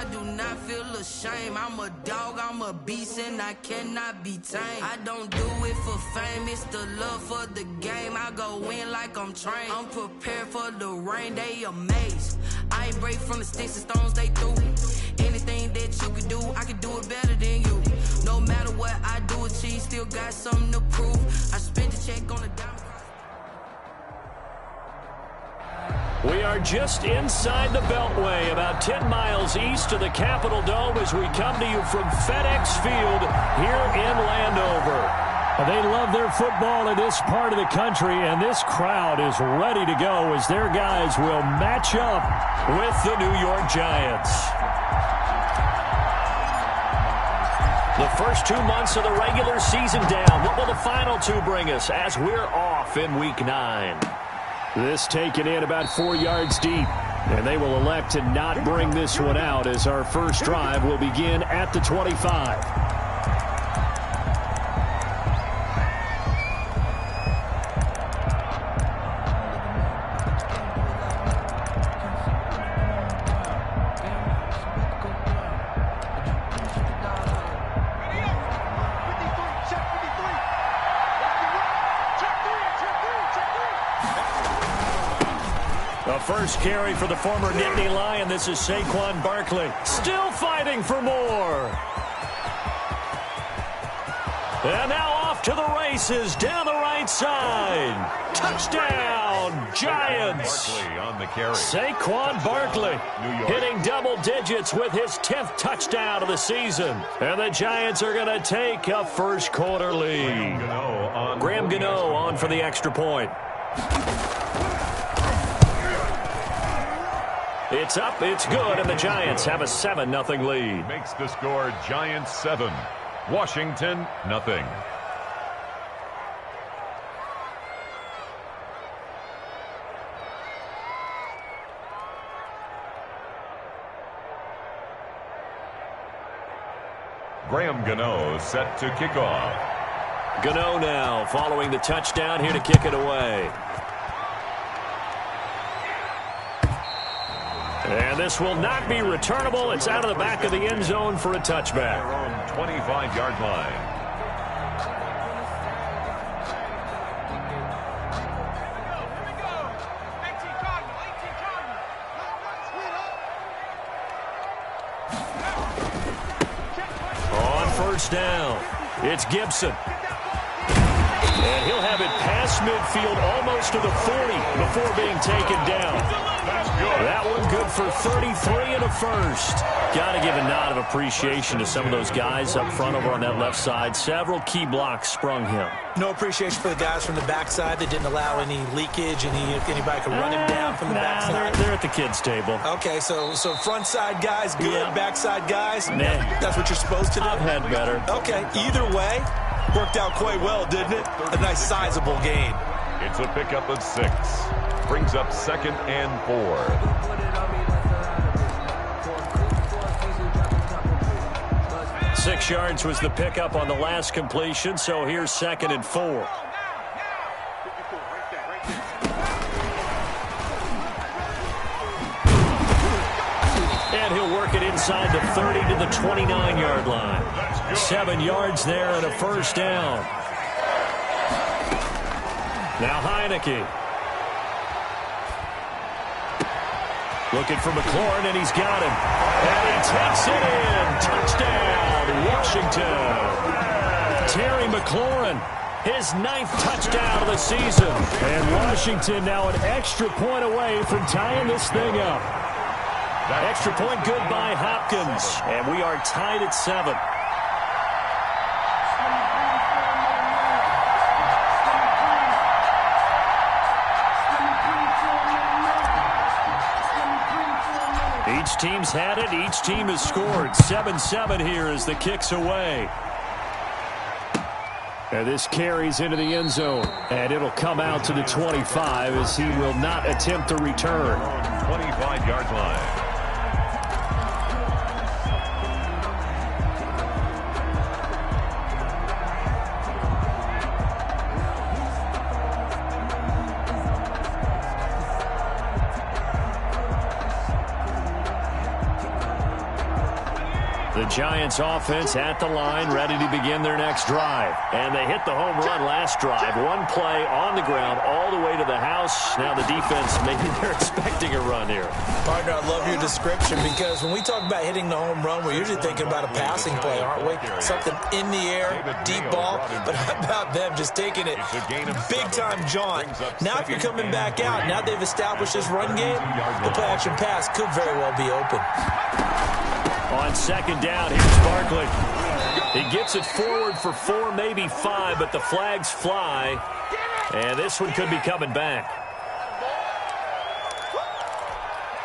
I do not feel ashamed. I'm a dog, I'm a beast, and I cannot be tamed. I don't do it for fame, it's the love for the game. I go in like I'm trained. I'm prepared for the rain, they amazed. I ain't break from the sticks and stones they threw. Anything that you can do, I can do it better than you. No matter what I do, achieve, still got something to prove. I spent the check on the diamond. We are just inside the Beltway, about 10 miles east of the Capitol Dome as we come to you from FedEx Field here in Landover. They love their football in this part of the country, and this crowd is ready to go as their guys will match up with the New York Giants. The first 2 months of the regular season down. What will the final two bring us as we're off in Week 9? This taken in about 4 yards deep, and they will elect to not bring this one out as our first drive will begin at the 25. First carry for the former Nittany Lion. This is Saquon Barkley. Still fighting for more. And now off to the races down the right side. Touchdown, Giants. On the carry. Saquon Barkley hitting double digits with his 10th touchdown of the season. And the Giants are going to take a first quarter lead. Graham Gano on for the extra point. It's up, it's good, and the Giants have a 7-0 lead. Makes the score Giants 7, Washington nothing. Graham Gano set to kick off. Gano now following the touchdown here to kick it away. And this will not be returnable. It's out of the back of the end zone for a touchback. Their own 25-yard line. On first down, it's Gibson. And he'll have it past midfield almost to the 40 before being taken down. That one good for 33 and a first. Got to give a nod of appreciation to some of those guys up front over on that left side. Several key blocks sprung him. No appreciation for the guys from the backside that didn't allow any leakage, anybody could run him down from the backside. They're at the kids' table. Okay, so front side guys good, yeah. Backside guys, nah. That's what you're supposed to do? I've had better. Okay, either way, worked out quite well, didn't it? A nice sizable gain. It's a pickup of 6. Brings up 2nd and 4. Six yards was the pickup on the last completion, so here's 2nd and 4. And he'll work it inside the 30 to the 29-yard line. 7 yards there and a first down. Now Heineke. Looking for McLaurin, and he's got him. And he takes it in. Touchdown, Washington. Terry McLaurin, his 9th touchdown of the season. And Washington now an extra point away from tying this thing up. Extra point good by Hopkins. And we are tied at 7. Each team's had it. Each team has scored. 7-7 here as the kick's away. And this carries into the end zone. And it'll come out to the 25 as he will not attempt to return. 25-yard line. The Giants offense at the line, ready to begin their next drive. And they hit the home run last drive. One play on the ground all the way to the house. Now the defense, maybe they're expecting a run here. Partner, I love your description because when we talk about hitting the home run, we're usually thinking about a passing play, aren't we? Something in the air, deep ball. But how about them just taking it big-time jaunt? Now if you're coming back out, now they've established this run game, the play-action pass could very well be open. On second down, here's Barkley. He gets it forward for 4, maybe 5, but the flags fly. And this one could be coming back.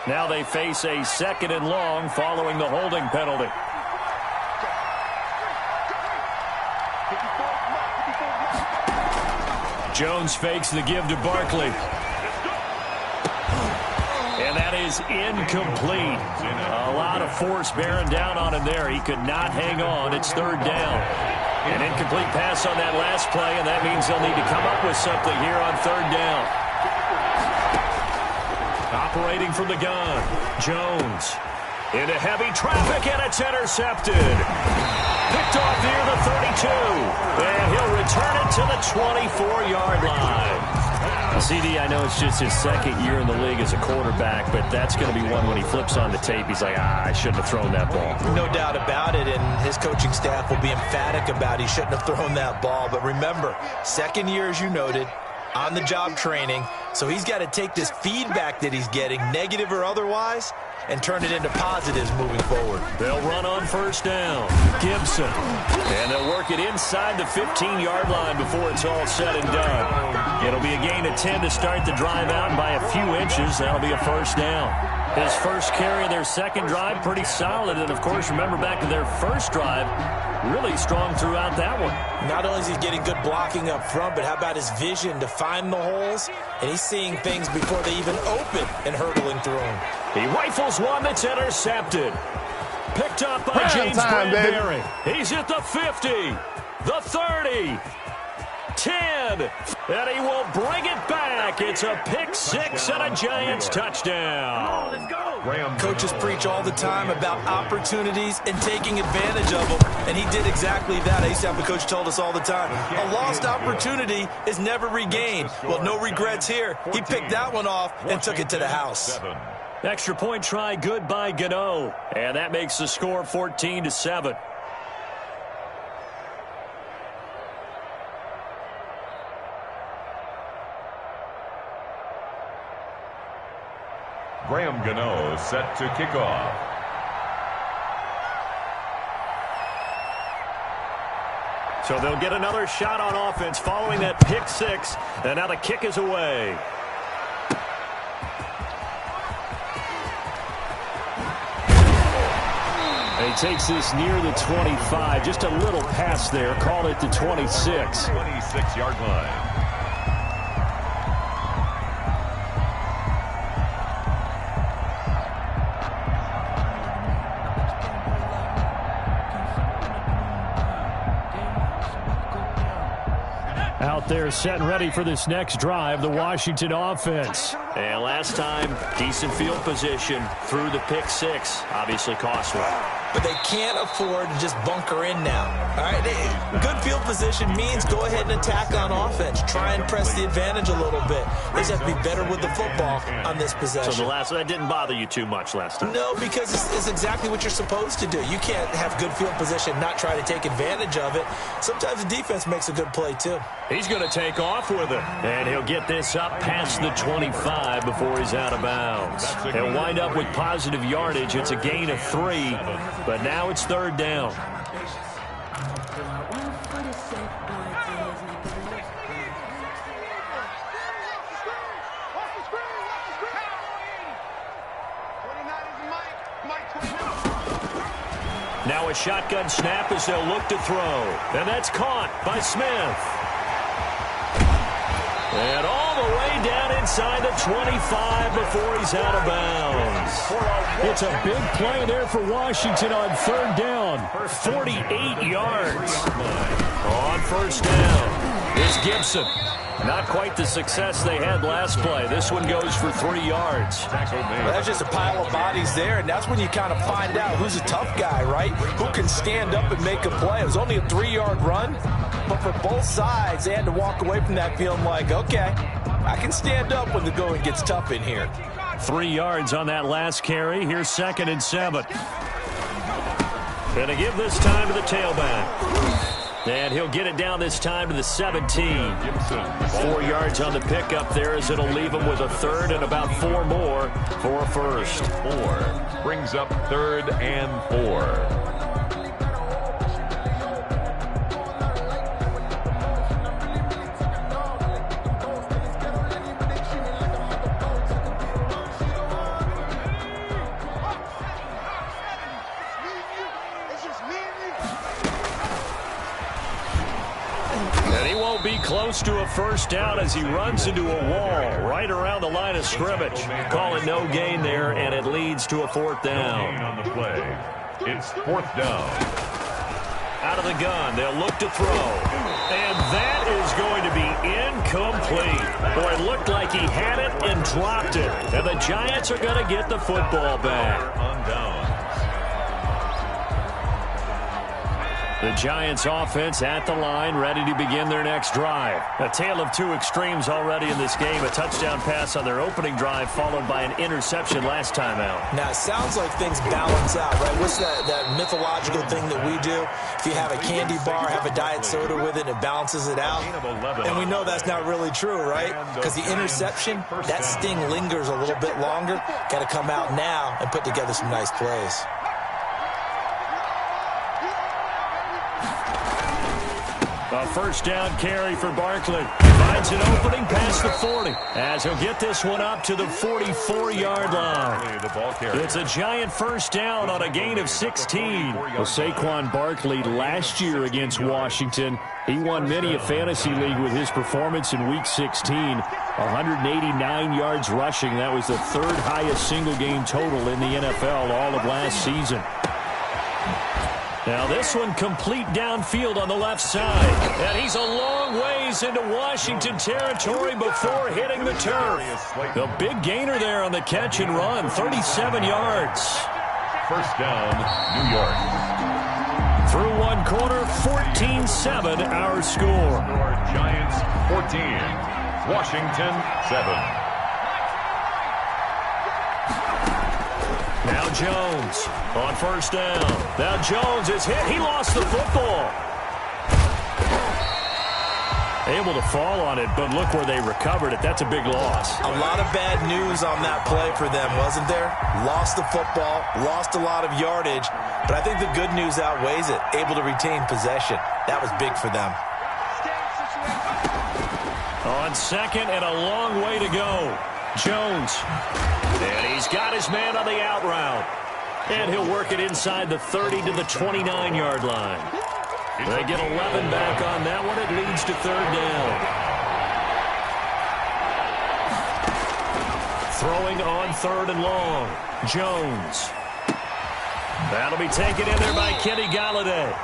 Now they face a 2nd and long following the holding penalty. Jones fakes the give to Barkley. And that is incomplete. A lot of force bearing down on him there. He could not hang on. It's 3rd down. An incomplete pass on that last play, and that means they'll need to come up with something here on 3rd down. Operating from the gun, Jones. Into heavy traffic, and it's intercepted. Picked off near the 32. And he'll return it to the 24-yard line. CD, I know it's just his 2nd year in the league as a quarterback, but that's going to be one when he flips on the tape. He's like, I shouldn't have thrown that ball. No doubt about it, and his coaching staff will be emphatic about he shouldn't have thrown that ball. But remember, 2nd year, as you noted, on-the-job training, so he's got to take this feedback that he's getting, negative or otherwise, and turn it into positives moving forward. They'll run on 1st down. Gibson. And they'll work it inside the 15-yard line before it's all said and done. It'll be a gain of 10 to start the drive out, and by a few inches, that'll be a 1st down. His first carry of their 2nd drive, pretty solid. And, of course, remember back to their 1st drive, really strong throughout that one. Not only is he getting good blocking up front, but how about his vision to find the holes? And he's seeing things before they even open and hurtling through them. He rifles one that's intercepted. Picked up by James Bradbury. He's at the 50, the 30, 10, and he will bring it back. It's a pick 6 and a Giants touchdown. Let's go. Coaches preach all the time about opportunities and taking advantage of them, and he did exactly that. I used to have a coach told us all the time, a lost opportunity is never regained. Well, no regrets here. He picked that one off and took it to the house. Extra point try good by Gano, and that makes the score 14-7. Graham Gano set to kick off. So they'll get another shot on offense following that pick 6, and now the kick is away. And he takes this near the 25, just a little pass there, call it the 26. 26-yard line. Out there set and ready for this next drive, the Washington offense. And last time, decent field position through the pick 6. Obviously costly. But they can't afford to just bunker in now. All right, good field position means go ahead and attack on offense. Try and press the advantage a little bit. They just have to be better with the football on this possession. So that didn't bother you too much last time? No, because it's exactly what you're supposed to do. You can't have good field position, not try to take advantage of it. Sometimes the defense makes a good play, too. He's going to take off with it. And he'll get this up past the 25 before he's out of bounds. He'll wind up with positive yardage. It's a gain of 3, but now it's 3rd down. Now a shotgun snap as they'll look to throw. And that's caught by Smith. And all the way down inside the 25 before he's out of bounds. It's a big play there for Washington on 3rd down. 48 yards. On 1st down is Gibson. Not quite the success they had last play. This one goes for 3 yards. Well, that's just a pile of bodies there, and that's when you kind of find out who's a tough guy, right? Who can stand up and make a play. It was only a 3-yard run, but for both sides, they had to walk away from that feeling like, okay, I can stand up when the going gets tough in here. 3 yards on that last carry. Here's 2nd and 7. Going to give this time to the tailback. And he'll get it down this time to the 17. 4 yards on the pickup there as it'll leave him with a 3rd and about 4 more for a first. 4 brings up 3rd and 4. Be close to a first down as he runs into a wall right around the line of scrimmage. Call it no gain there, and it leads to a 4th down. On the play, it's 4th down. Out of the gun, they'll look to throw. And that is going to be incomplete. Boy, it looked like he had it and dropped it. And the Giants are going to get the football back. On down. The Giants offense at the line, ready to begin their next drive. A tale of 2 extremes already in this game. A touchdown pass on their opening drive, followed by an interception last time out. Now, it sounds like things balance out, right? What's that mythological thing that we do? If you have a candy bar, have a diet soda with it, it balances it out. And we know that's not really true, right? Because the interception, that sting lingers a little bit longer. Got to come out now and put together some nice plays. A first down carry for Barkley. Finds an opening past the 40 as he'll get this one up to the 44-yard line. It's a Giant first down on a gain of 16. Well, Saquon Barkley last year against Washington, he won many a fantasy league with his performance in Week 16. 189 yards rushing. That was the 3rd highest single-game total in the NFL all of last season. Now this one complete downfield on the left side. And he's a long ways into Washington territory before hitting the turf. The big gainer there on the catch and run, 37 yards. First down, New York. Through 1 quarter, 14-7 our score. Giants 14, Washington 7. Now Jones on first down. Now Jones is hit. He lost the football. Able to fall on it, but look where they recovered it. That's a big loss. A lot of bad news on that play for them, wasn't there? Lost the football, lost a lot of yardage, but I think the good news outweighs it. Able to retain possession. That was big for them. On second and a long way to go. Jones. And he's got his man on the out route. And he'll work it inside the 30 to the 29-yard line. They get 11 back on that one. It leads to 3rd down. Throwing on 3rd and long. Jones. That'll be taken in there by Kenny Galladay.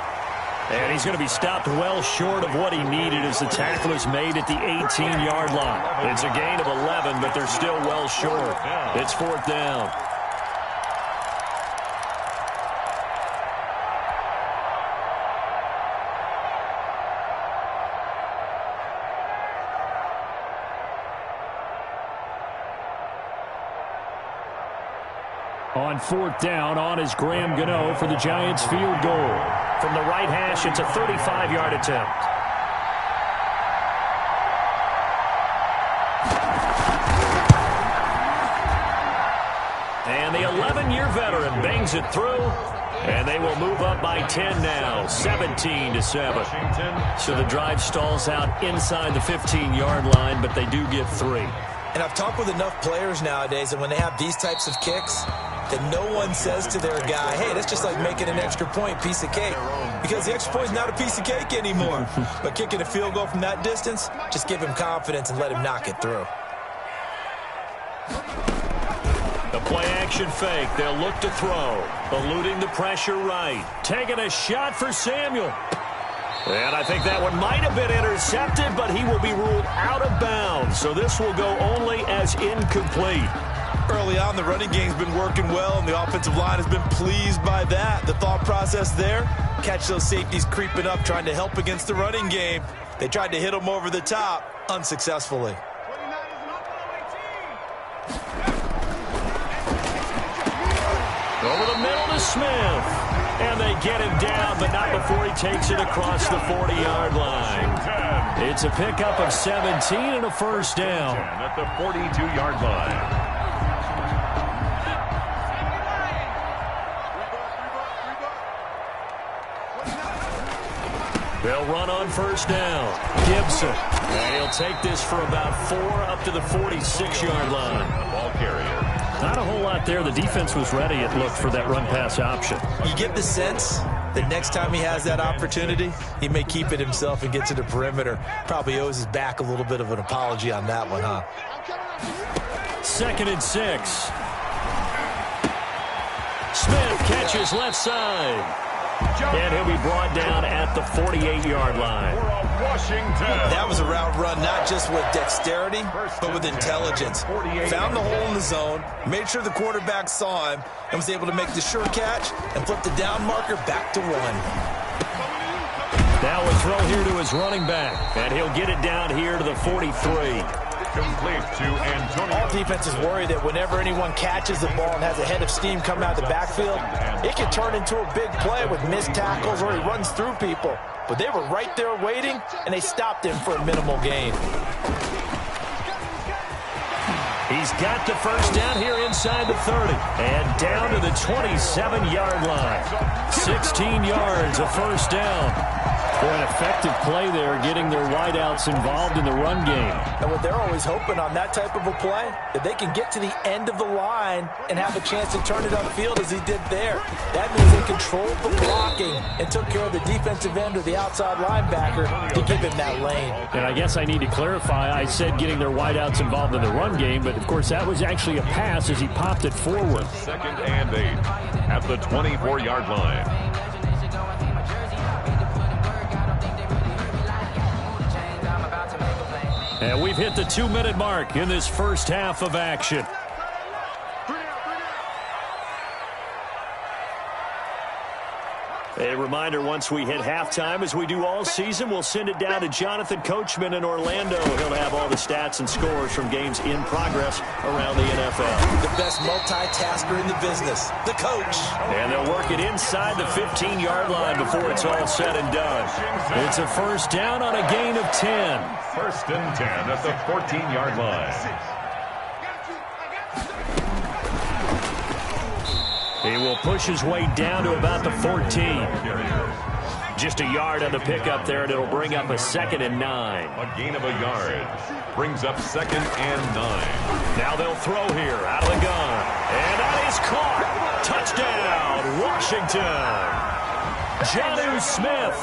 And he's going to be stopped well short of what he needed as the tackle is made at the 18-yard line. It's a gain of 11, but they're still well short. It's 4th down. On 4th down, on is Graham Gano for the Giants field goal. From the right hash, it's a 35-yard attempt. And the 11-year veteran bangs it through, and they will move up by 10 now, 17-7. So the drive stalls out inside the 15-yard line, but they do get 3. And I've talked with enough players nowadays that when they have these types of kicks, that no one says to their guy, hey, that's just like making an extra point, piece of cake. Because the extra point is not a piece of cake anymore. But kicking a field goal from that distance, just give him confidence and let him knock it through. The play-action fake. They'll look to throw. Eluding the pressure right. Taking a shot for Samuel. And I think that one might have been intercepted, but he will be ruled out of bounds. So this will go only as incomplete. Early on, the running game's been working well, and the offensive line has been pleased by that. The thought process there, catch those safeties creeping up, trying to help against the running game. They tried to hit them over the top, unsuccessfully. Over the middle to Smith. And they get him down, but not before he takes it across the 40-yard line. It's a pickup of 17 and a first down. At the 42-yard line. They'll run on first down. Gibson. And he'll take this for about 4 up to the 46-yard line. Ball carrier. Not a whole lot there. The defense was ready, it looked, for that run-pass option. You get the sense that next time he has that opportunity, he may keep it himself and get to the perimeter. Probably owes his back a little bit of an apology on that one, huh? 2nd and 6. Smith catches left side. And he'll be brought down at the 48-yard line. That was a route run not just with dexterity, but with intelligence. Found the hole in the zone, made sure the quarterback saw him, and was able to make the sure catch and flip the down marker back to 1. Now a throw here to his running back, and he'll get it down here to the 43. Complete to Antonio. All defense is worried that whenever anyone catches the ball and has a head of steam coming out of the backfield, it can turn into a big play with missed tackles or he runs through people. But they were right there waiting, and they stopped him for a minimal gain. He's got the first down here inside the 30. And down to the 27-yard line. 16 yards, a first down. For an effective play there, getting their wideouts involved in the run game. And what they're always hoping on that type of a play, that they can get to the end of the line and have a chance to turn it upfield as he did there. That means they controlled the blocking and took care of the defensive end or the outside linebacker to give him that lane. And I guess I need to clarify, I said getting their wideouts involved in the run game, but of course that was actually a pass as he popped it forward. 2nd and 8 at the 24-yard line. And we've hit the 2-minute mark in this first half of action. A reminder, once we hit halftime, as we do all season, we'll send it down to Jonathan Coachman in Orlando. He'll have all the stats and scores from games in progress around the NFL. The best multitasker in the business, the coach. And they'll work it inside the 15-yard line before it's all said and done. It's a first down on a gain of 10. 1st and 10 at the 14-yard line. He will push his way down to about the 14. Just a yard on the pickup there, and it'll bring up a 2nd and 9. A gain of a yard. Brings up 2nd and 9. Now they'll throw here out of the gun. And that is caught. Touchdown, Washington. Jonnu Smith,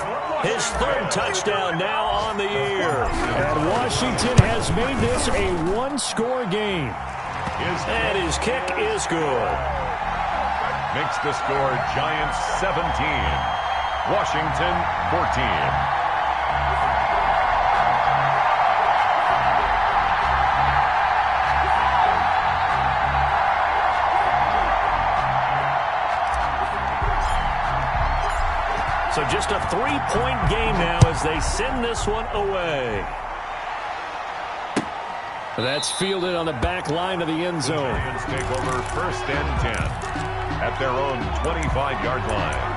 his 3rd touchdown now on the year. And Washington has made this a one-score game. And his kick is good. Makes the score Giants 17, Washington 14. So just a 3-point game now as they send this one away. That's fielded on the back line of the end zone. The Giants take over 1st and 10. At their own 25-yard line.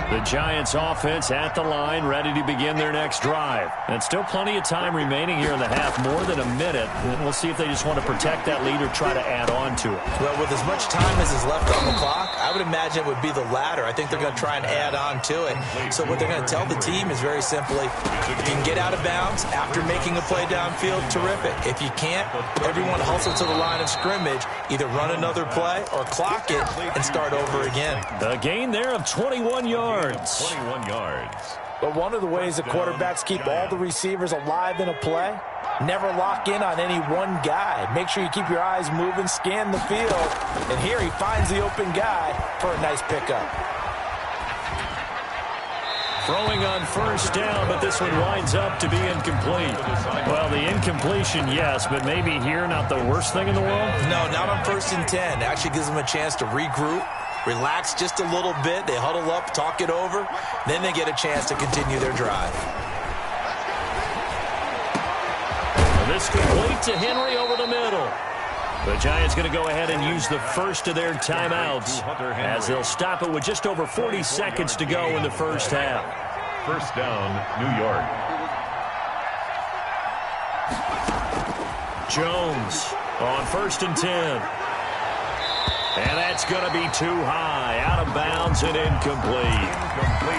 The Giants offense at the line, ready to begin their next drive. And still plenty of time remaining here in the half, more than a minute. And we'll see if they just want to protect that lead or try to add on to it. Well, with as much time as is left on the clock? I would imagine it would be the latter. I think they're going to try and add on to it. So what they're going to tell the team is very simply, if you can get out of bounds after making a play downfield, terrific. If you can't, everyone hustle to the line of scrimmage, either run another play or clock it and start over again. A gain there of 21 yards. 21 yards. But one of the ways that quarterbacks keep all the receivers alive in a play, never lock in on any one guy. Make sure you keep your eyes moving, scan the field. And here he finds the open guy for a nice pickup. Throwing on first down, but this one winds up to be incomplete. Well, the incompletion, yes, but maybe here not the worst thing in the world? No, not on 1st and 10. It actually gives them a chance to regroup, relax just a little bit. They huddle up, talk it over. Then they get a chance to continue their drive. This complete to Henry over the middle. The Giants going to go ahead and use the first of their timeouts as they'll stop it with just over 40 seconds to go in the first half. First down, New York. Jones on 1st and 10. And that's going to be too high, out of bounds and incomplete.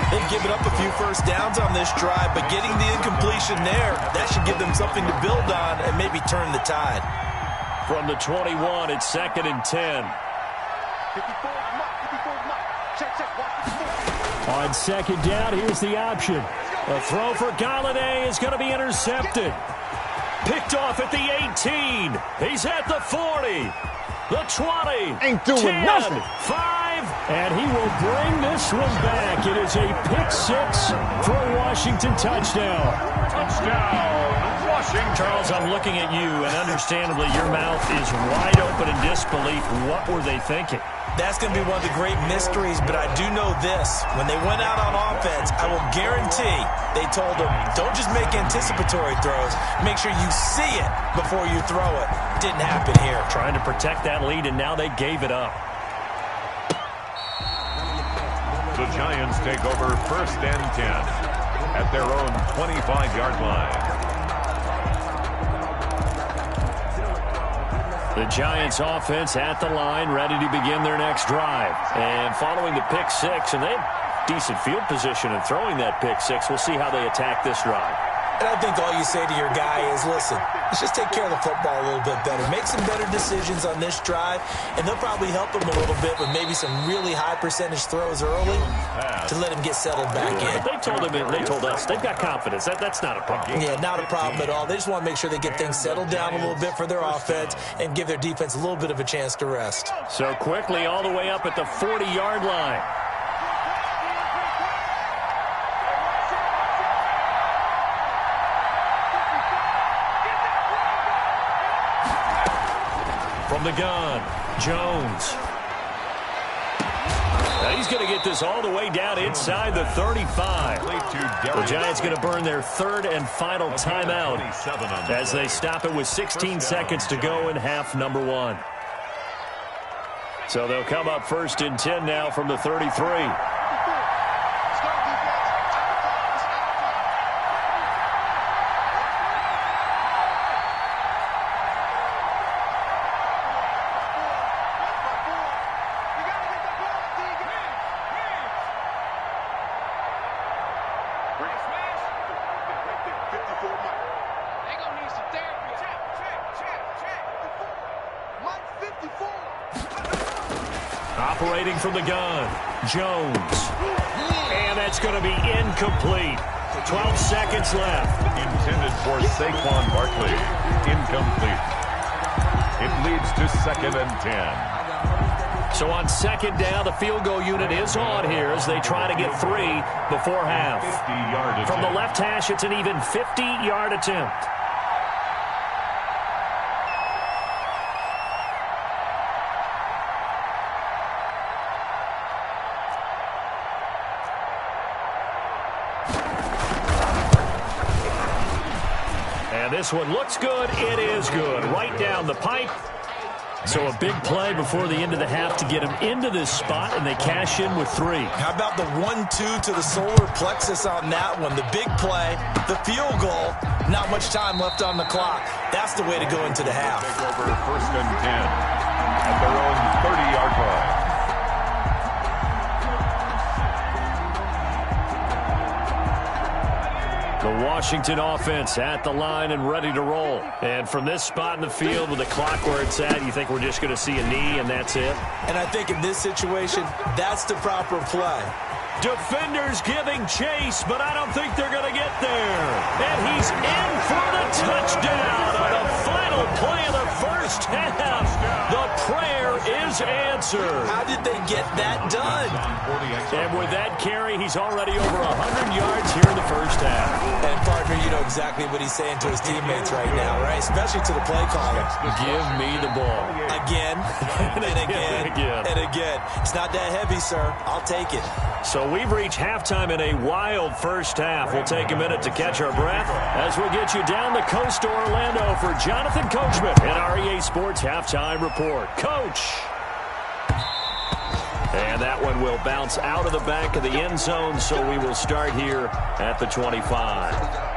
They've given up a few first downs on this drive, but getting the incompletion there, that should give them something to build on and maybe turn the tide. From the 21, it's 2nd and 10. On 2nd down, here's the option. A throw for Galladay is going to be intercepted. Picked off at the 18. He's at the 40. The 20. Ain't doing 10, nothing. 5, and he will bring this one back. It is a pick-6 for a Washington touchdown. Touchdown, Washington. Charles, I'm looking at you, and understandably, your mouth is wide open in disbelief. What were they thinking? That's going to be one of the great mysteries, but I do know this. When they went out on offense, I will guarantee they told them, don't just make anticipatory throws. Make sure you see it before you throw it. Didn't happen here. Trying to protect that lead, and now they gave it up. The Giants take over 1st and 10 at their own 25-yard line. The Giants offense at the line, ready to begin their next drive. And following the pick-6, and they have decent field position in throwing that pick-6. We'll see how they attack this drive. And I think all you say to your guy is, listen, let's just take care of the football a little bit better. Make some better decisions on this drive, and they'll probably help him a little bit with maybe some really high percentage throws early to let him get settled back in. They told him, they told us, they've got confidence. That's not a problem. Yeah, not a problem at all. They just want to make sure they get things settled down a little bit for their offense and give their defense a little bit of a chance to rest. So quickly all the way up at the 40-yard line. From the gun, Jones. Now he's going to get this all the way down inside the 35. The Giants going to burn their 3rd and final timeout as they stop it with 16 seconds to go in half number 1. So they'll come up 1st and 10 now from the 33. Operating from the gun, Jones. And that's going to be incomplete. 12 seconds left. Intended for Saquon Barkley. Incomplete. It leads to 2nd and 10. So on 2nd down, the field goal unit is on here as they try to get 3 before half. 50-yard From the attempt. left hash, it's an even 50-yard attempt. And this one looks good. It is good. Right down the pipe. So a big play before the end of the half to get them into this spot, and they cash in with 3. How about the 1-2 to the solar plexus on that one? The big play, the field goal, not much time left on the clock. That's the way to go into the half. Take over 1st and 10 at their own 30-yard line. Washington offense at the line and ready to roll. And from this spot in the field with the clock where it's at, you think we're just going to see a knee and that's it? And I think in this situation, that's the proper play. Defenders giving chase, but I don't think they're going to get there. And he's in for the touchdown on the final play of the first half. The prayer is answered. How did they get that done? And with that carry, he's already over 100 yards here in the first half. And, partner, you know exactly what he's saying to his teammates right now, right? Especially to the play caller. Give me the ball. Again, and again, and again. It's not that heavy, sir. I'll take it. So we've reached halftime in a wild first half. We'll take a minute to catch our breath as we get you down the coast to Orlando for Jonathan Coachman and our EA Sports Halftime Report. Coach! And that one will bounce out of the back of the end zone, so we will start here at the 25.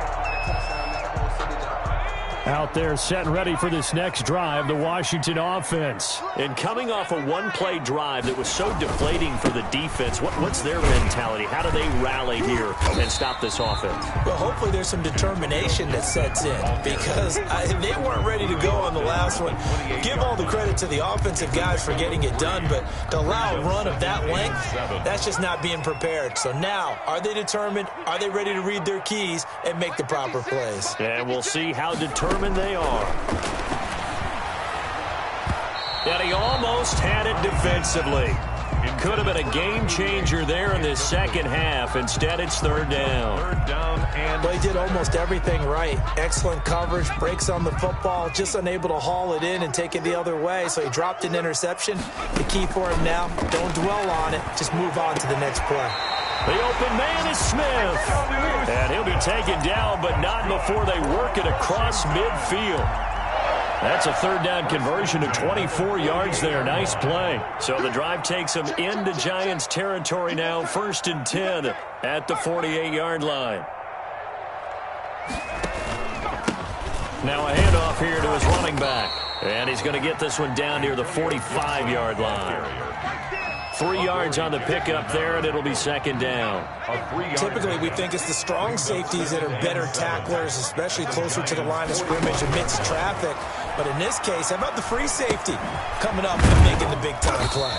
Out there set and ready for this next drive, the Washington offense. And coming off a one-play drive that was so deflating for the defense, what's their mentality? How do they rally here and stop this offense? Well, hopefully there's some determination that sets in because they weren't ready to go on the last one. Give all the credit to the offensive guys for getting it done, but to allow a run of that length, that's just not being prepared. So now, are they determined? Are they ready to read their keys and make the proper plays? And we'll see how determined they are. And he almost had it defensively. It could have been a game changer there in this second half. Instead, it's third down. Well, he did almost everything right. Excellent coverage, breaks on the football, just unable to haul it in and take it the other way. So he dropped an interception. The key for him now, don't dwell on it. Just move on to the next play. The open man is Smith. And he'll be taken down, but not before they work it across midfield. That's a third down conversion of 24 yards there. Nice play. So the drive takes them into Giants territory now. 1st and 10 at the 48-yard line. Now a handoff here to his running back. And he's going to get this one down near the 45-yard line. 3 yards on the pickup there, and it'll be second down. Typically, we think it's the strong safeties that are better tacklers, especially closer to the line of scrimmage amidst traffic. But in this case, how about the free safety coming up and making the big-time play?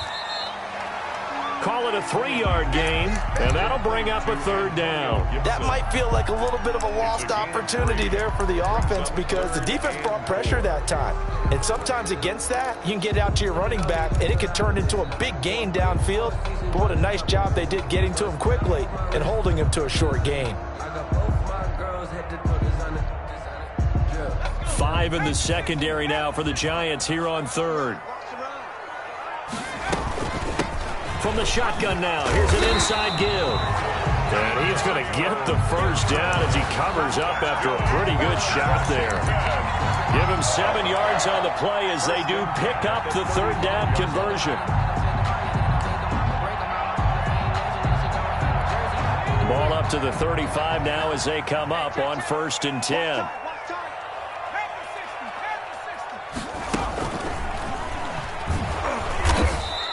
Call it a 3-yard gain, and that'll bring up a third down. That might feel like a little bit of a lost opportunity there for the offense because the defense brought pressure that time. And sometimes against that, you can get out to your running back, and it could turn into a big gain downfield. But what a nice job they did getting to him quickly and holding him to a short gain. 5 in the secondary now for the Giants here on third. From the shotgun now, here's an inside give. And he's going to get the first down as he covers up after a pretty good shot there. Give him 7 yards on the play as they do pick up the third down conversion. Ball up to the 35 now as they come up on 1st and 10.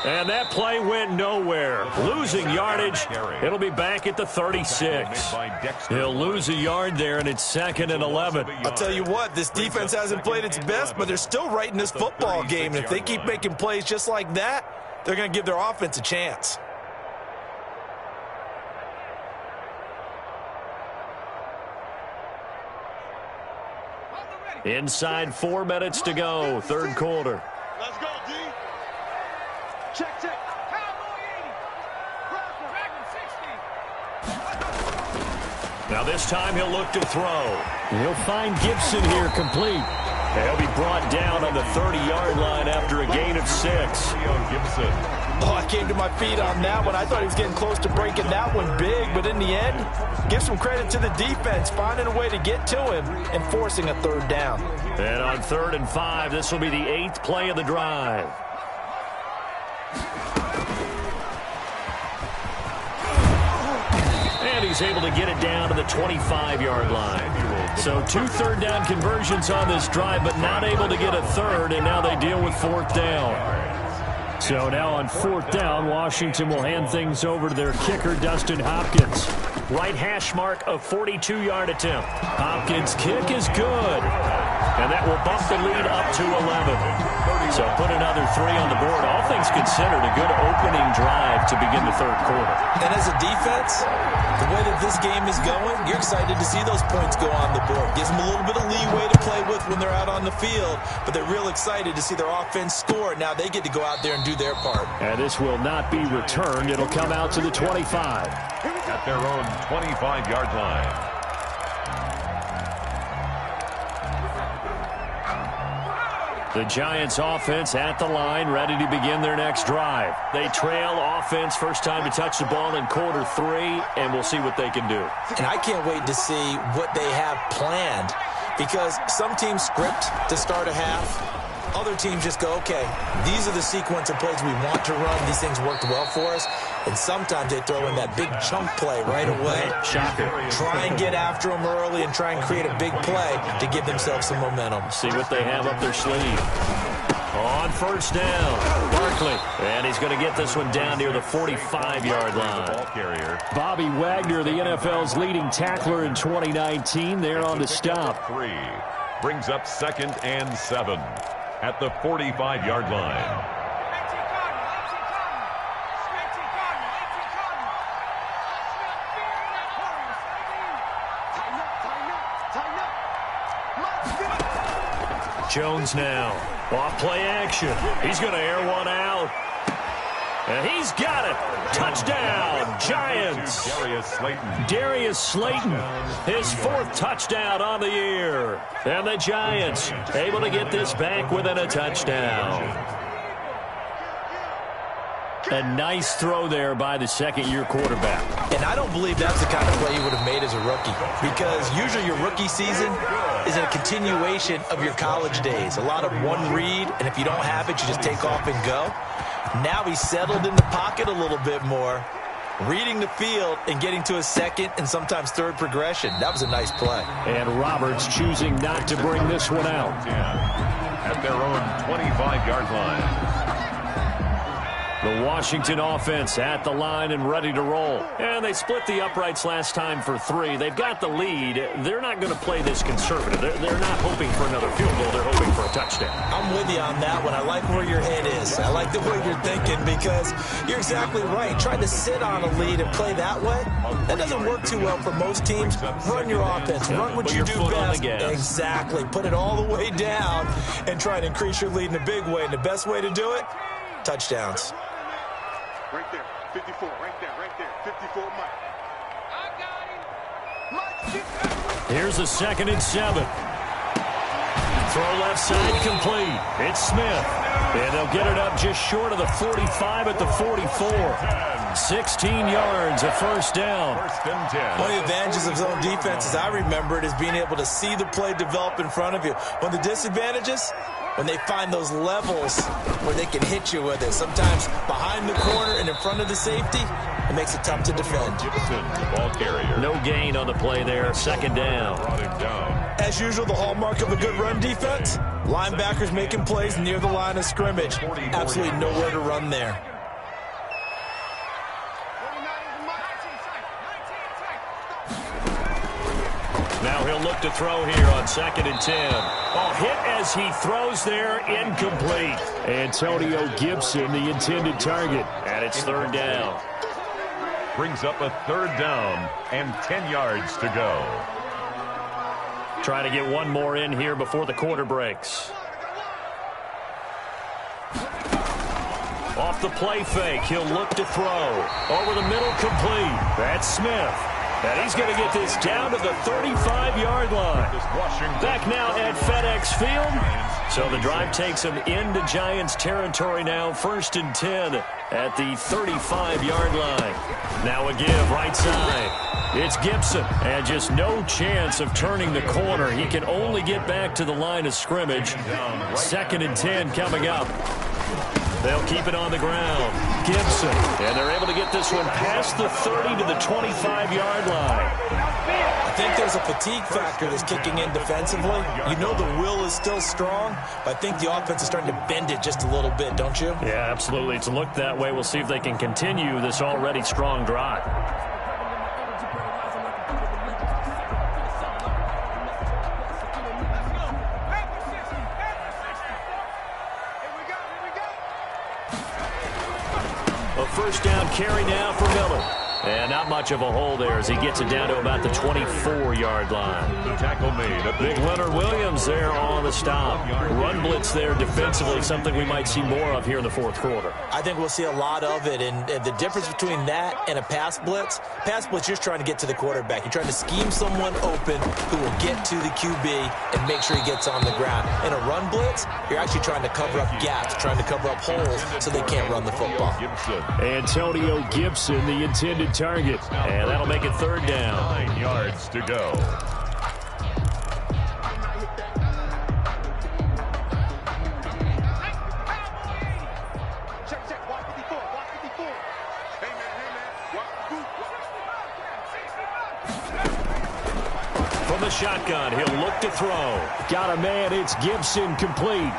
And that play went nowhere. Losing yardage. It'll be back at the 36. He'll lose a yard there, and it's 2nd and 11. I'll tell you what, this defense hasn't played its best, but they're still right in this football game. And if they keep making plays just like that, they're going to give their offense a chance. Inside 4 minutes to go, third quarter. Let's go, D. Check, check. Now this time he'll look to throw. He'll find Gibson here complete. And he'll be brought down on the 30-yard line after a gain of 6. Gibson. Oh, I came to my feet on that one. I thought he was getting close to breaking that one big, but in the end, give some credit to the defense, finding a way to get to him and forcing a third down. And on 3rd and 5, this will be the 8th play of the drive. And he's able to get it down to the 25-yard line. So 2 third down conversions on this drive, but not able to get a third, and now they deal with 4th down. So now on 4th down, Washington will hand things over to their kicker, Dustin Hopkins. Right hash mark of 42-yard attempt. Hopkins' kick is good. And that will bump the lead up to 11. So put another 3 on the board. All things considered, a good opening drive to begin the third quarter. And as a defense, the way that this game is going, you're excited to see those points go on the board. Gives them a little bit of leeway to play with when they're out on the field, but they're real excited to see their offense score. Now they get to go out there and do their part. And this will not be returned. It'll come out to the 25. At their own 25-yard line. The Giants offense at the line, ready to begin their next drive. They trail offense, first time to touch the ball in quarter 3, and we'll see what they can do. And I can't wait to see what they have planned, because some teams script to start a half. Other teams just go, okay, these are the sequence of plays we want to run. These things worked well for us. And sometimes they throw in that big chunk play right away. Shocker. Try and get after them early and try and create a big play to give themselves some momentum. See what they have up their sleeve. On 1st down, Barkley. And he's going to get this one down near the 45-yard line. Bobby Wagner, the NFL's leading tackler in 2019, there on the stop. 3 brings up 2nd and 7 at the 45-yard line. Jones now. Off play action. He's going to air one out. And he's got it. Touchdown, Giants. Darius Slayton, his 4th touchdown on the year. And the Giants able to get this back within a touchdown. A nice throw there by the second-year quarterback. And I don't believe that's the kind of play you would have made as a rookie, because usually your rookie season is a continuation of your college days. A lot of one read, and if you don't have it, you just take off and go. Now he's settled in the pocket a little bit more, reading the field and getting to a 2nd and sometimes 3rd progression. That was a nice play. And Roberts choosing not to bring this one out. At their own 25-yard line. The Washington offense at the line and ready to roll. And they split the uprights last time for 3. They've got the lead. They're not going to play this conservative. They're not hoping for another field goal. They're hoping for a touchdown. I'm with you on that one. I like where your head is. I like the way you're thinking, because you're exactly right. Trying to sit on a lead and play that way, that doesn't work too well for most teams. Run your offense. Run what you do best. Exactly. Put it all the way down and try and increase your lead in a big way. And the best way to do it, touchdowns. Right there, 54, right there, 54, Mike. I got him. Here's a 2nd and 7. Throw left side complete. It's Smith. And they'll get it up just short of the 45 at the 44. 16 yards, a 1st down. One of the advantages of zone defense, as I remember it, is being able to see the play develop in front of you. One of the disadvantages, when they find those levels where they can hit you with it. Sometimes behind the corner and in front of the safety, it makes it tough to defend. Ball carrier. No gain on the play there, 2nd down. As usual, the hallmark of a good run defense, linebackers making plays near the line of scrimmage. Absolutely nowhere to run there. Now he'll look to throw here on 2nd and 10. Oh, hit as he throws there, incomplete. Antonio Gibson, the intended target. And it's 3rd down. Brings up a 3rd down and 10 yards to go. Trying to get one more in here before the quarter breaks. Off the play fake, he'll look to throw. Over the middle, complete. That's Smith. And he's going to get this down to the 35-yard line. Back now at FedEx Field. So the drive takes him into Giants territory now. 1st and 10 at the 35-yard line. Now a give right side. It's Gibson. And just no chance of turning the corner. He can only get back to the line of scrimmage. 2nd and 10 coming up. They'll keep it on the ground. Gibson. And they're able to get this one past the 30 to the 25-yard line. I think there's a fatigue factor that's kicking in defensively. You know the will is still strong, but I think the offense is starting to bend it just a little bit, don't you? Yeah, absolutely. It's looked that way. We'll see if they can continue this already strong drive. A first down carry now for Miller. And not much of a hole there as he gets it down to about the 24-yard line. The tackle made. A Big Leonard Williams there on the stop. Run blitz there defensively, something we might see more of here in the fourth quarter. I think we'll see a lot of it, and the difference between that and a pass blitz, you're just trying to get to the quarterback. You're trying to scheme someone open who will get to the QB and make sure he gets on the ground. In a run blitz, you're actually trying to cover up gaps, trying to cover up holes so they can't run the football. Antonio Gibson, the intended target, and that'll make it third down. 9 yards to go. Check. Watch 54. Hey, man. From the shotgun, he'll look to throw. Got a man, it's Gibson, complete.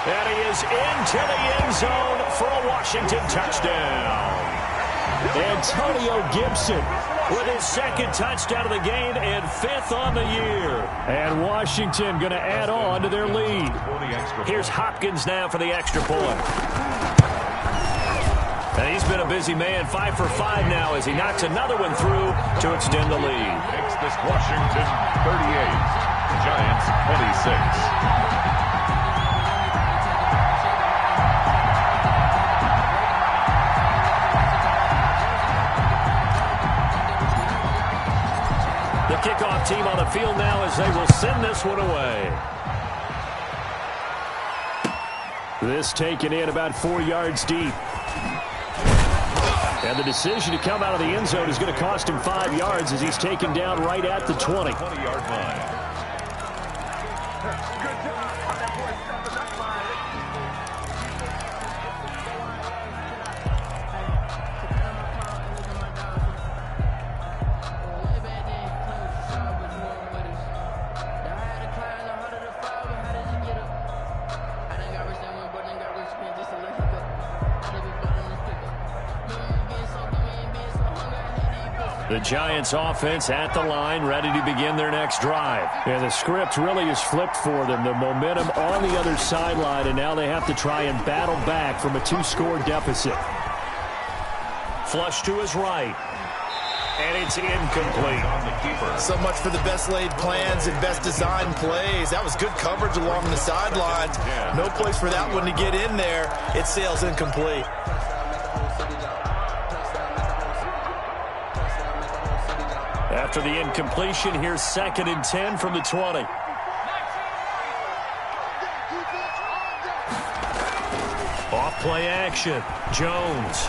And he is into the end zone for a Washington touchdown. Antonio Gibson with his second touchdown of the game and fifth on the year. And Washington going to add on to their lead. Here's Hopkins now for the extra point. And he's been a busy man, 5 for 5 now as he knocks another one through to extend the lead. Makes this Washington 38, Giants 26. The kickoff team on the field now as they will send this one away. This taken in about 4 yards deep. And the decision to come out of the end zone is going to cost him 5 yards as he's taken down right at the 20. 20-yard line. The Giants offense at the line, ready to begin their next drive. And the script really is flipped for them. The momentum on the other sideline, and now they have to try and battle back from a 2-score deficit. Flush to his right. And it's incomplete. So much for the best laid plans and best designed plays. That was good coverage along the sidelines. No place for that one to get in there. It sails incomplete. After the incompletion, here's 2nd and 10 from the 20. Off play action. Jones.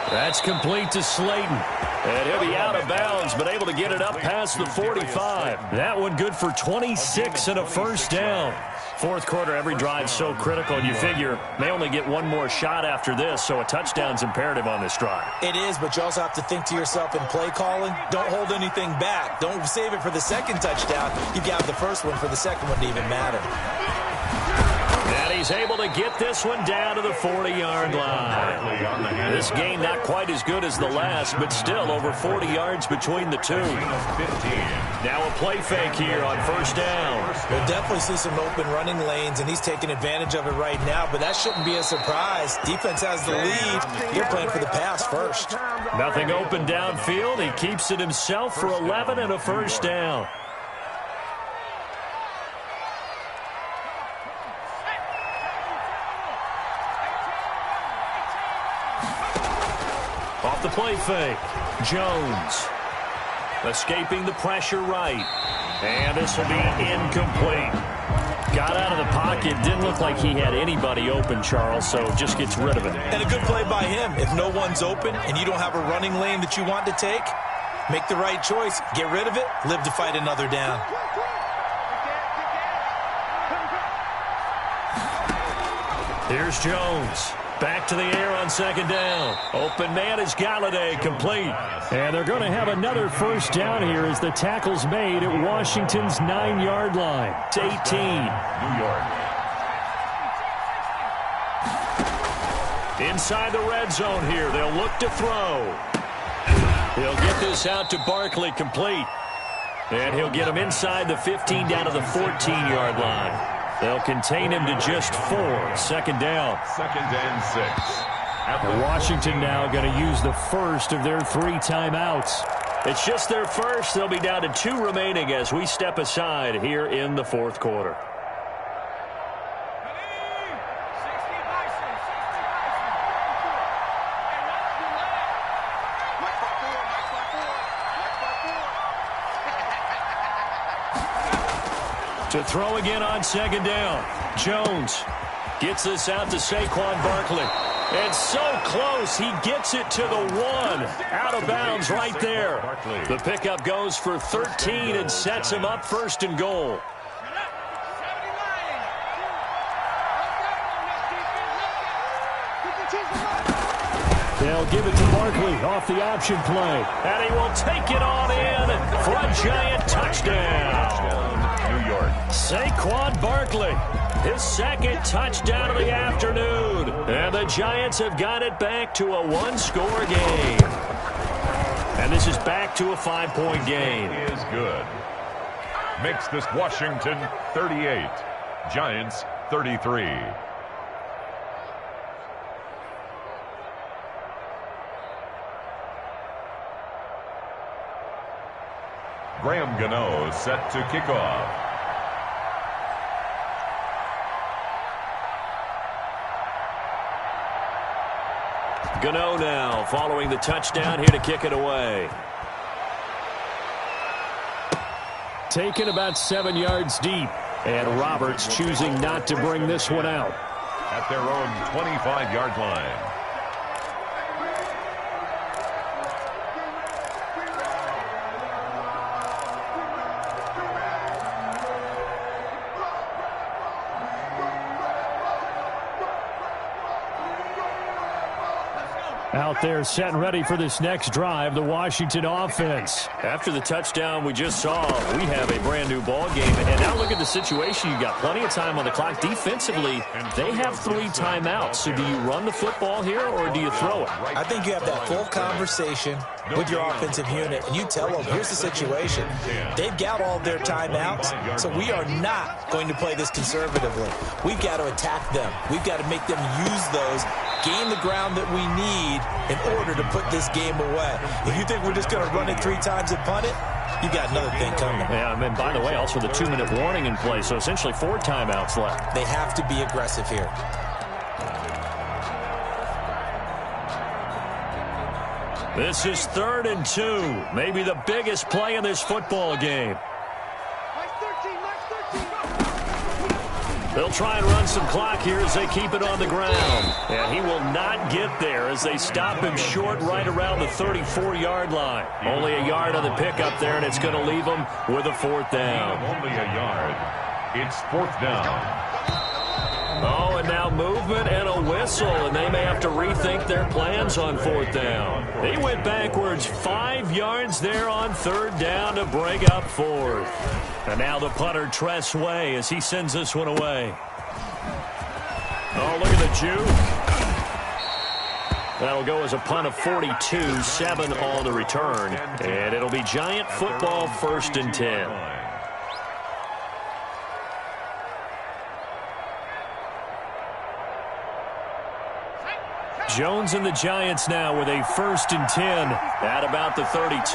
That's complete to Slayton. And he'll be out of bounds, but able to get it up past the 45. That one good for 26 and a first down. Fourth quarter, every drive so critical, and you figure they only get one more shot after this, so a touchdown's imperative on this drive. It is, but you also have to think to yourself in play calling, don't hold anything back. Don't save it for the second touchdown. You've got the first one for the second one to even matter. And he's able to get this one down to the 40-yard line. This game not quite as good as the last, but still over 40 yards between the two. Now a play fake here on first down. We'll definitely see some open running lanes, and he's taking advantage of it right now, but that shouldn't be a surprise. Defense has the lead. You're playing for the pass first. Nothing open downfield. He keeps it himself for 11 and a first down. Off the play fake. Jones. Escaping the pressure right. And this will be incomplete. Got out of the pocket. Didn't look like he had anybody open, Charles, so just gets rid of it. And a good play by him. If no one's open and you don't have a running lane that you want to take, make the right choice. Get rid of it. Live to fight another down. Here's Jones. Back to the air on second down. Open man is Galladay, complete. And they're going to have another first down here as the tackle's made at Washington's 9-yard line. It's 18. New York. Inside the red zone here. They'll look to throw. He'll get this out to Barkley, complete. And he'll get him inside the 15 down to the 14-yard line. They'll contain him to just 4. Second down. 2nd and 6. And Washington now going to use the first of their 3 timeouts. It's just their first. They'll be down to 2 remaining as we step aside here in the 4th quarter. To throw again on second down. Jones gets this out to Saquon Barkley. And so close, he gets it to the 1. Out of bounds right there. The pickup goes for 13 and sets him up 1st and goal. They'll give it to Barkley off the option play. And he will take it on in for a giant touchdown. New York. Saquon Barkley, his 2nd touchdown of the afternoon. And the Giants have got it back to a 1-score game. And this is back to a 5-point game. Is good. Makes this Washington 38. Giants 33. Graham Gano set to kick off. Gano now following the touchdown here to kick it away. Taken about 7 yards deep. And Roberts choosing not to bring this one out. At their own 25-yard line. Out there set and ready for this next drive, the Washington offense. After the touchdown we just saw, we have a brand new ball game. And now look at the situation. You've got plenty of time on the clock. Defensively, they have 3 timeouts. So do you run the football here or do you throw it? I think you have that full conversation with your offensive unit, and you tell them, here's the situation. They've got all their timeouts, so we are not going to play this conservatively. We've got to attack them. We've got to make them use those, gain the ground that we need in order to put this game away. If you think we're just going to run it 3 times and punt it, you got another thing coming. Yeah, and by the way, also the 2-minute warning in play, so essentially 4 timeouts left. They have to be aggressive here. This is 3rd and 2. Maybe the biggest play in this football game. They'll try and run some clock here as they keep it on the ground. And he will not get there as they stop him short right around the 34-yard line. Only a yard on the pickup there, and it's going to leave him with a 4th down. Only a yard. It's 4th down. Oh, and now movement and a whistle, and they may have to rethink their plans on 4th down. They went backwards 5 yards there on 3rd down to break up 4th. And now the punter, Tress Way, as he sends this one away. Oh, look at the juke. That'll go as a punt of 42, 7 on the return. And it'll be Giant football 1st and 10. Jones and the Giants now with a 1st and 10 at about the 32. 54,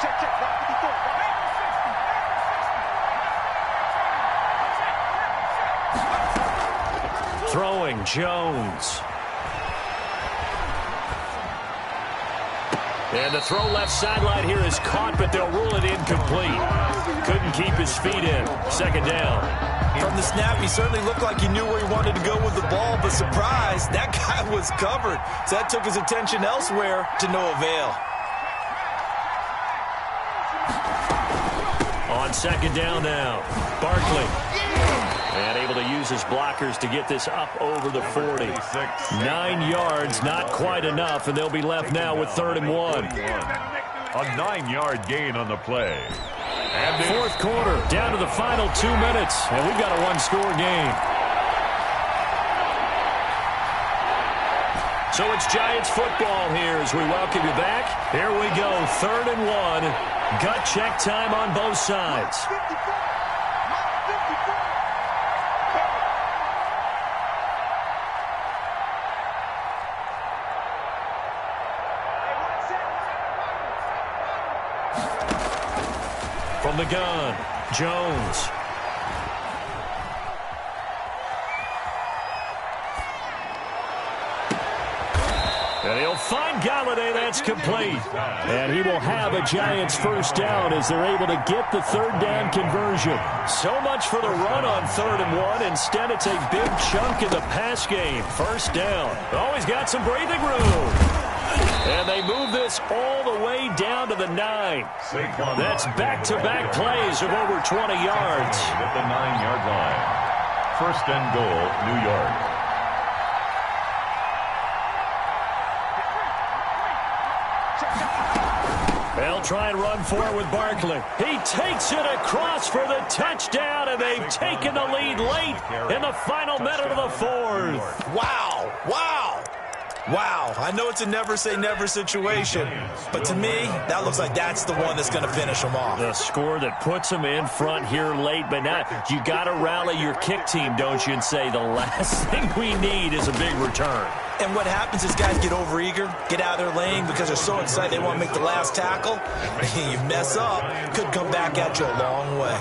check, check, 54. Throwing, Jones. And the throw left sideline here is caught, but they'll rule it incomplete. Couldn't keep his feet in. 2nd down. From the snap, he certainly looked like he knew where he wanted to go with the ball, but surprise, that guy was covered. So that took his attention elsewhere to no avail. On 2nd down now, Barkley. And able to use his blockers to get this up over the 40. 9 yards, not quite enough, and they'll be left now with 3rd and 1. A 9-yard gain on the play. And fourth quarter, down to the final 2 minutes, and we've got a one-score game. So it's Giants football here as we welcome you back. Here we go, 3rd and 1. Gut check time on both sides. From the gun, Jones. And he'll find Galladay. That's complete. And he will have a Giants first down as they're able to get the 3rd down conversion. So much for the run on 3rd and 1. Instead, it's a big chunk in the pass game. First down. Always got some breathing room. And they move this all the way down to the 9. That's back-to-back plays of over 20 yards. At the 9-yard line. 1st and goal, New York. They'll try and run for it with Barkley. He takes it across for the touchdown, and they've taken the lead late in the final minute of the 4th. Wow. Wow. Wow, I know it's a never-say-never situation, but to me, that looks like that's the one that's going to finish them off. The score that puts them in front here late, but now you got to rally your kick team, don't you, and say the last thing we need is a big return. And what happens is guys get overeager, get out of their lane because they're so excited they want to make the last tackle. You mess up, could come back at you a long way.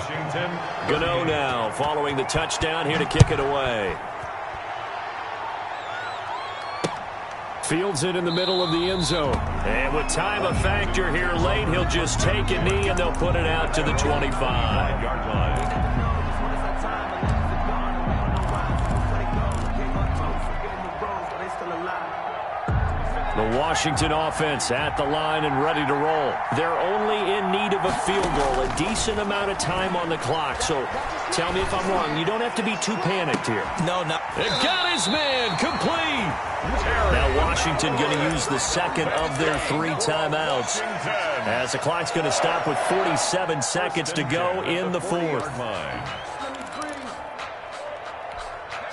Gano now following the touchdown here to kick it away. Fields it in the middle of the end zone. And with time a factor here late, he'll just take a knee and they'll put it out to the 25-yard line. The Washington offense at the line and ready to roll. They're only in need of a field goal, a decent amount of time on the clock. So tell me if I'm wrong. You don't have to be too panicked here. No. They've got his man complete. Now Washington going to use the second of their 3 timeouts as the clock's going to stop with 47 seconds to go in the 4th.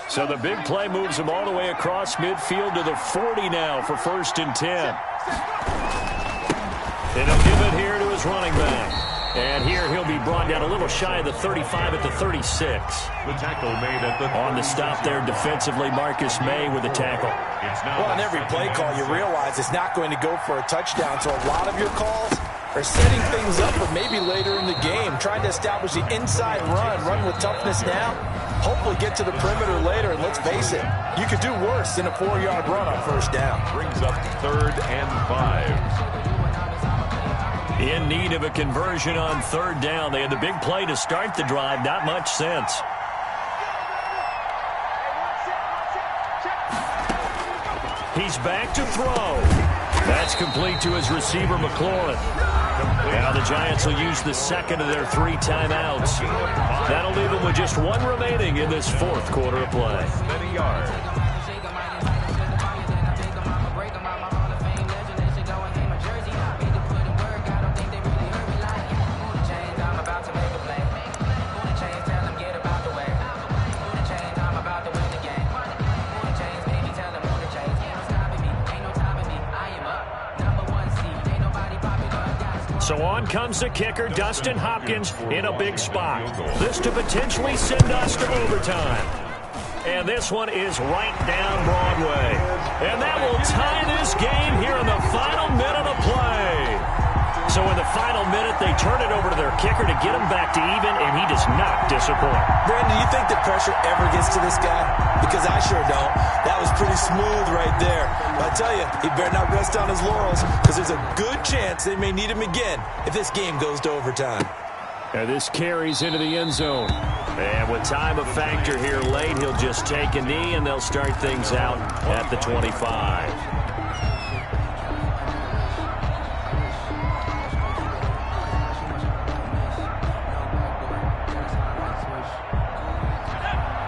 So the big play moves him all the way across midfield to the 40 now for 1st and 10. And he'll give it here to his running back. And here he'll be brought down a little shy of the 35 at the 36. The tackle made at the on the stop there defensively, Marcus May with the tackle. Well, on every play call, you realize it's not going to go for a touchdown. So a lot of your calls are setting things up for maybe later in the game, trying to establish the inside run with toughness now. Hopefully get to the perimeter later, and let's face it, you could do worse than a 4-yard run on 1st down. Brings up 3rd and 5. In need of a conversion on 3rd down. They had the big play to start the drive. Not much sense. He's back to throw. That's complete to his receiver, McLaurin. Now the Giants will use the second of their 3 timeouts. That'll leave them with just 1 remaining in this 4th quarter of play. Many yards. So on comes the kicker, Dustin Hopkins, in a big spot. This to potentially send us to overtime. And this one is right down Broadway. And that will tie this game here in the final minute of play. So in the final minute, they turn it over to their kicker to get him back to even, and he does not disappoint. Brandon, do you think the pressure ever gets to this guy? Because I sure don't. That was pretty smooth right there. But I tell you, he better not rest on his laurels, because there's a good chance they may need him again if this game goes to overtime. And this carries into the end zone. And with time a factor here late, he'll just take a knee, and they'll start things out at the 25.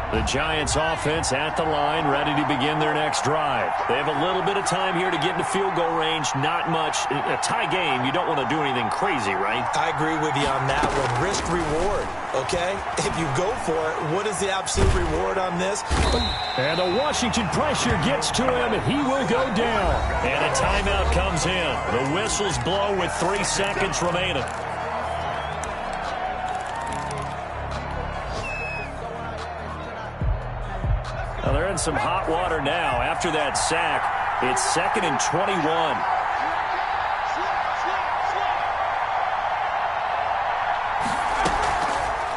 The Giants offense at the line, ready to begin their next drive. They have a little bit of time here to get into field goal range, not much. In a tie game, you don't want to do anything crazy, right? I agree with you on that one. Risk reward, okay? If you go for it, what is the absolute reward on this? And the Washington pressure gets to him, and he will go down. And a timeout comes in. The whistles blow with 3 seconds remaining. Well, they're in some hot water now. After that sack, it's 2nd and 21.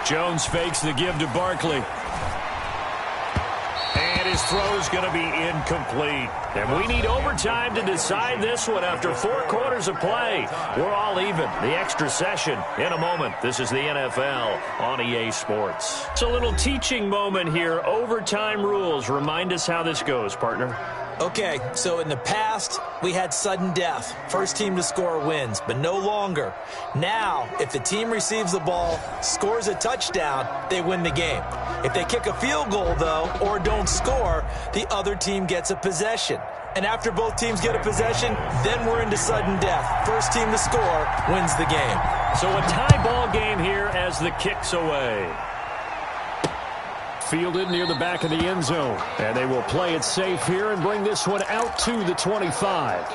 Jones fakes the give to Barkley. And his throw's going to be incomplete. And we need overtime to decide this one after 4 quarters of play. We're all even. The extra session in a moment. This is the NFL on EA Sports. It's a little teaching moment here. Overtime rules. Remind us how this goes, partner. Okay, so in the past, we had sudden death. First team to score wins, but no longer. Now, if the team receives the ball, scores a touchdown, they win the game. If they kick a field goal, though, or don't score, the other team gets a possession. And after both teams get a possession, then we're into sudden death. First team to score wins the game. So a tie ball game here as the kick's away. Fielded near the back of the end zone. And they will play it safe here and bring this one out to the 25.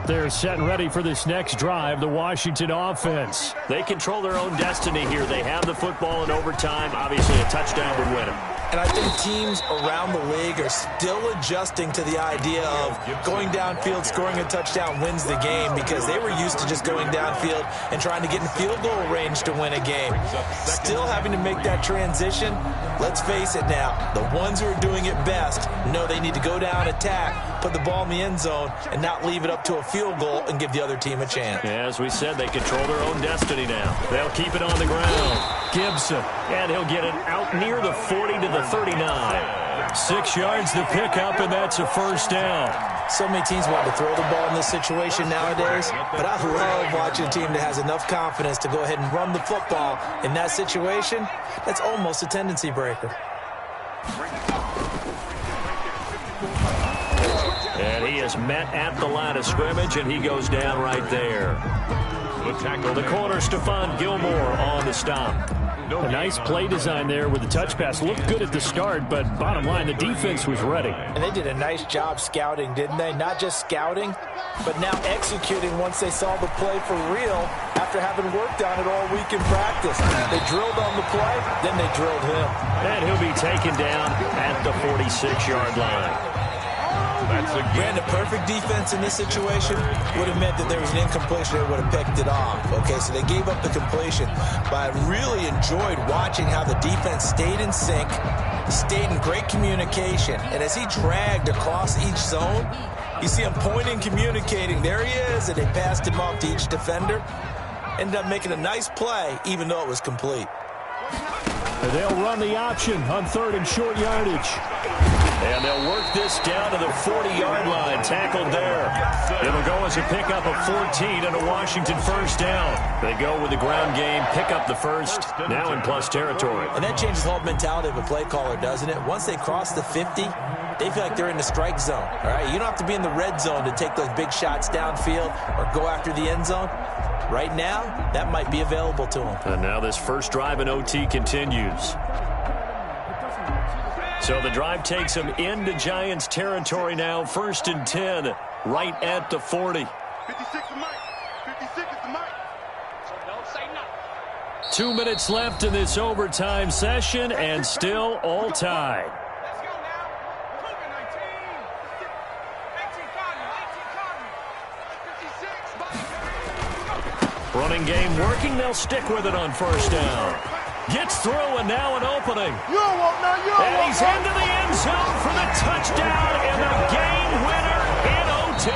They're set and ready for this next drive, the Washington offense. They control their own destiny here. They have the football in overtime. Obviously, a touchdown would win them. And I think teams around the league are still adjusting to the idea of going downfield, scoring a touchdown wins the game, because they were used to just going downfield and trying to get in field goal range to win a game. Still having to make that transition. Let's face it now, the ones who are doing it best know they need to go down, attack, put the ball in the end zone, and not leave it up to a field goal and give the other team a chance. As we said, they control their own destiny now. They'll keep it on the ground. Gibson, and he'll get it out near the 40 to the 39. 6 yards to pick up, and that's a first down. So many teams want to throw the ball in this situation nowadays, but I love watching a team that has enough confidence to go ahead and run the football in that situation. That's almost a tendency breaker. And he is met at the line of scrimmage, and he goes down right there. The corner, Stephon Gilmore on the stop. A nice play design there with the touch pass. Looked good at the start, but bottom line, the defense was ready. And they did a nice job scouting, didn't they? Not just scouting, but now executing once they saw the play for real after having worked on it all week in practice. They drilled on the play, then they drilled him. And he'll be taken down at the 46-yard line. Brandon, perfect defense in this situation would have meant that there was an incompletion. They would have picked it off. Okay, so they gave up the completion. But I really enjoyed watching how the defense stayed in sync, stayed in great communication. And as he dragged across each zone, you see him pointing, communicating. There he is, and they passed him off to each defender. Ended up making a nice play, even though it was complete. And they'll run the option on 3rd and short yardage. And they'll work this down to the 40-yard line. Tackled there. It'll go as a pickup of 14 and a Washington first down. They go with the ground game, pick up the first, now in plus territory. And that changes the whole mentality of a play caller, doesn't it? Once they cross the 50, they feel like they're in the strike zone. All right, you don't have to be in the red zone to take those big shots downfield or go after the end zone. Right now, that might be available to them. And now this first drive in OT continues. So the drive takes them into Giants territory now. 1st and 10, right at the 40. 56 is Mike. 56 is the Mike. So don't say nothing. 2 minutes left in this overtime session, and still all tied. Let's go now. Cougar 19. 18 Cotton. 56. Running game working. They'll stick with it on first down. Gets through, and now an opening. And he's into the end zone for the touchdown and the game winner in OT.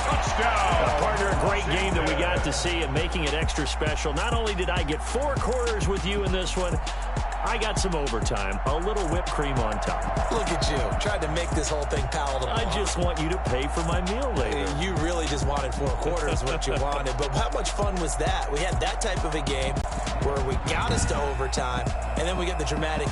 Touchdown. Partner, great game that we got to see and making it extra special. Not only did I get 4 quarters with you in this one, I got some overtime, a little whipped cream on top. Look at you, tried to make this whole thing palatable. I just want you to pay for my meal later. You really just wanted 4 quarters, what you wanted. But how much fun was that? We had that type of a game where we got us to overtime, and then we get the dramatic